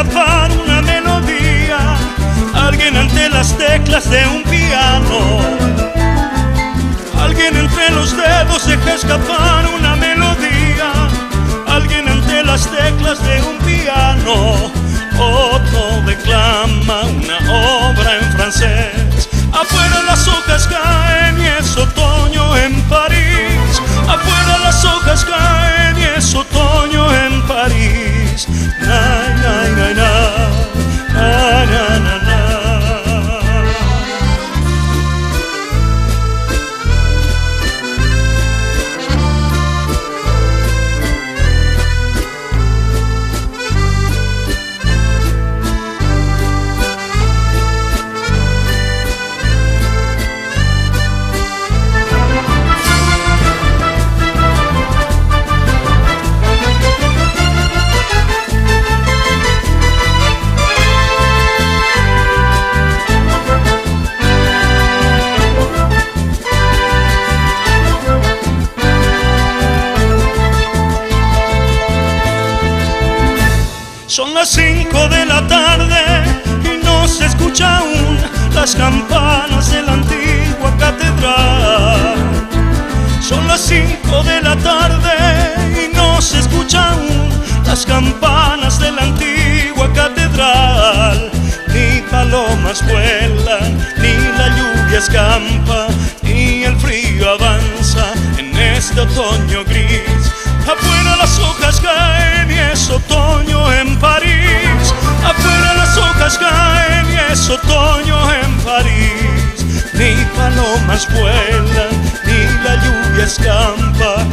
escapar una melodía, alguien ante las teclas de un piano. Alguien entre los dedos deja escapar una melodía, alguien ante las teclas de un piano. Otro declama una obra en francés. Afuera las hojas caen y es otoño en París. Afuera las hojas caen y es otoño en París. Na, na, na, na, na, na, na, na. Son las 5 de la tarde y no se escucha aún las campanas de la antigua catedral. Son las 5 de la tarde y no se escucha aún las campanas de la antigua catedral. Ni palomas vuelan, ni la lluvia escampa, ni el frío avanza en este otoño gris. Afuera las hojas caen y es otoño en París. Afuera las hojas caen y es otoño en París. Ni palomas vuelan, ni la lluvia escampa,